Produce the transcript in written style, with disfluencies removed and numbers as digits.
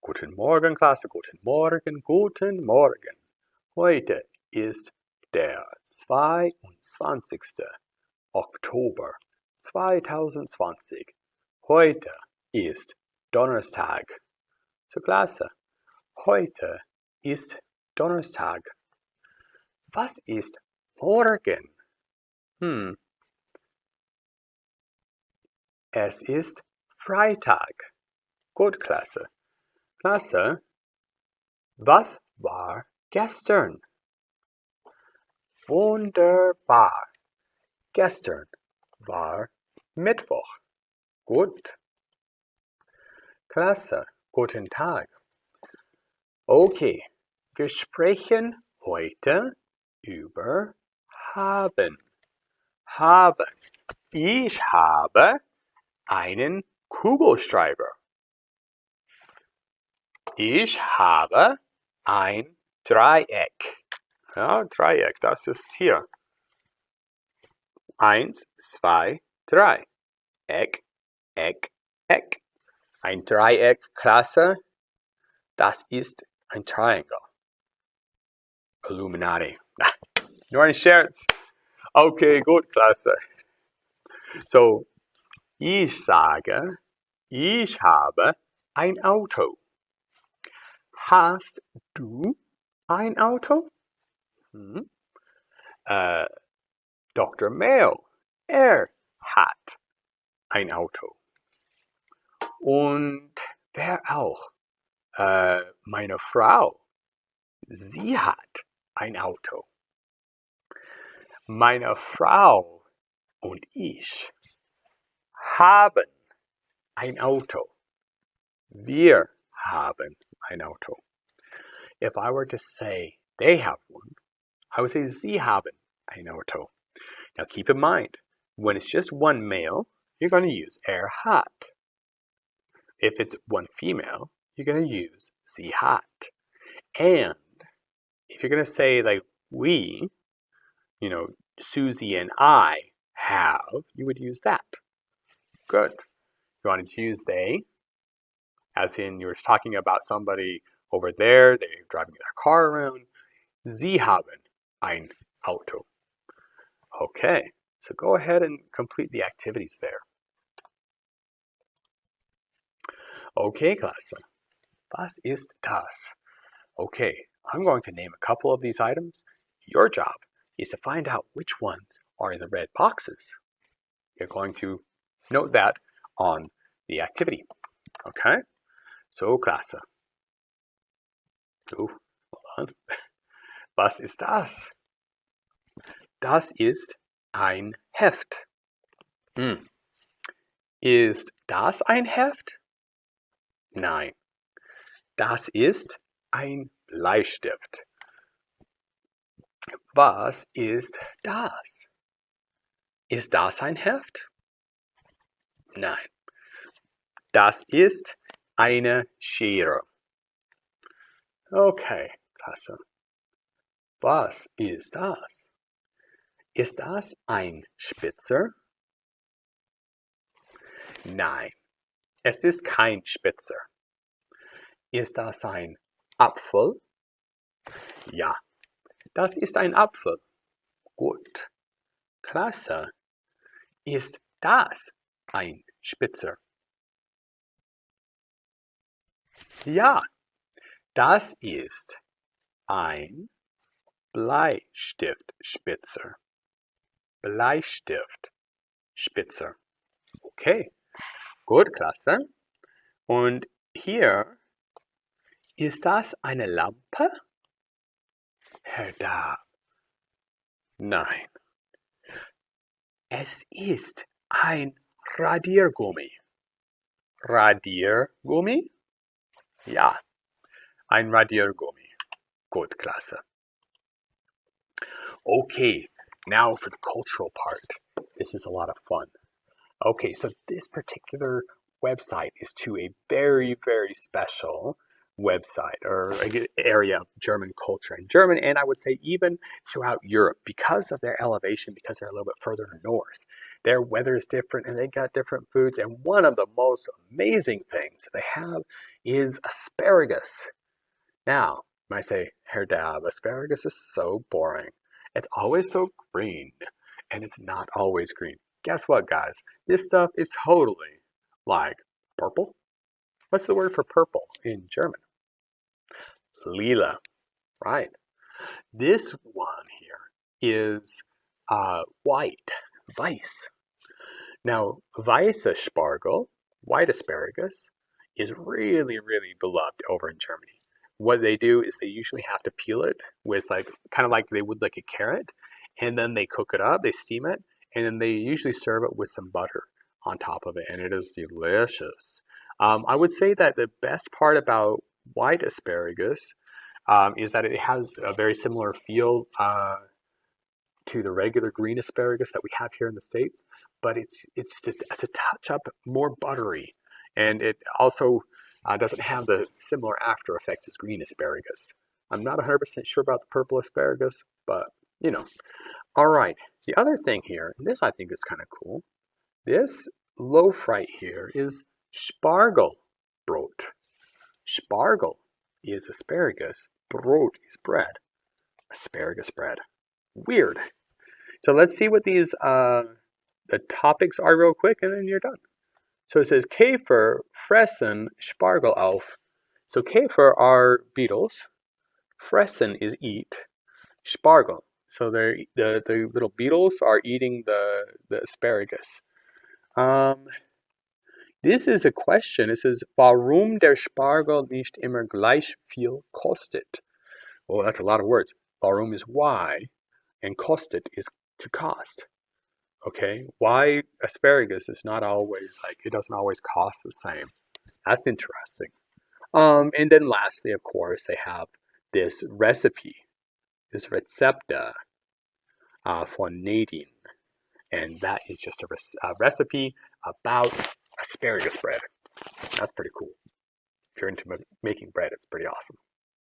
Guten Morgen, Klasse. Guten Morgen, guten Morgen. Heute ist der 22. Oktober 2020. Heute ist Donnerstag. So, Klasse. Heute ist Donnerstag. Was ist morgen? Es ist Freitag. Gut, Klasse. Klasse. Was war gestern? Wunderbar. Gestern war Mittwoch. Gut. Klasse. Guten Tag. Okay. Wir sprechen heute über haben. Haben. Ich habe einen Kugelschreiber. Ich habe ein Dreieck. Ja, Dreieck, das ist hier. 1, 2, 3. Eck, Eck, Eck. Ein Dreieck, Klasse. Das ist ein Triangle. Illuminati. Nur ein Scherz. Okay, gut, Klasse. So, ich sage, ich habe ein Auto. Hast du ein Auto? Dr. Mayo, hat ein Auto. Und wer auch? Meine Frau, sie hat ein Auto. Meine Frau und ich haben ein Auto. Wir haben ein Auto. If I were to say they have one, I would say sie haben ein Auto. Now keep in mind, when it's just one male, you're going to use hat. If it's one female, you're going to use sie hat. And if you're going to say like we, Susie and I have, you would use that. Good. You want to use they, as in you're talking about somebody over there, they're driving their car around. Sie haben ein Auto. Okay, so go ahead and complete the activities there. Okay, Klasse. Was ist das? Okay, I'm going to name a couple of these items. Your job is to find out which ones are in the red boxes. You're going to note that on the activity. Okay? So, Klasse. Hold on. Was ist das? Das ist ein Heft. Ist das ein Heft? Nein. Das ist ein Bleistift. Was ist das? Ist das ein Heft? Nein. Das ist eine Schere. Okay, Klasse. Was ist das? Ist das ein Spitzer? Nein, es ist kein Spitzer. Ist das ein Apfel? Ja, das ist ein Apfel. Gut. Klasse. Ist das ein Spitzer? Ja, das ist ein Bleistiftspitzer. Bleistiftspitzer. Okay, gut, Klasse. Und hier, ist das eine Lampe? Herr Dabb. Nein. Es ist ein Radiergummi. Radiergummi? Ja, ein Radiergummi. Good, Klasse. Okay, now for the cultural part. This is a lot of fun. Okay, so this particular website is to a very, very special website or area of German culture in German, and I would say even throughout Europe, because of their elevation, because they're a little bit further north. Their weather is different and they got different foods, and one of the most amazing things they have is asparagus. Now, you might say, Herr Dabb, asparagus is so boring. It's always so green, and it's not always green. Guess what, guys? This stuff is totally like purple. What's the word for purple in German? Lila, right? This one here is white, Weiss. Now, Weiße Spargel, white asparagus, is really, really beloved over in Germany. What they do is they usually have to peel it with kind of like they would like a carrot, and then they cook it up, they steam it, and then they usually serve it with some butter on top of it, and it is delicious. I would say that the best part about white asparagus is that it has a very similar feel to the regular green asparagus that we have here in the States, but it's a touch up more buttery, and it also doesn't have the similar after effects as green asparagus. I'm not 100% sure about the purple asparagus, but you know. All right, the other thing here, and this I think is kind of cool, this loaf right here is Spargelbrot. Spargel is asparagus, Brot is bread, asparagus bread. Weird. So let's see what these the topics are real quick, and then you're done. So it says Käfer fressen Spargel auf. So Käfer are beetles. Fressen is eat. Spargel. So the little beetles are eating the asparagus. This is a question. It says, Warum der Spargel nicht immer gleich viel kostet? Oh, that's a lot of words. Warum is why, and kostet is to cost. Okay, why asparagus is not always it doesn't always cost the same. That's interesting. And then lastly, of course, they have this recipe, this Rezepte von Nadine. And that is just a recipe about asparagus bread. That's pretty cool. If you're into making bread, it's pretty awesome.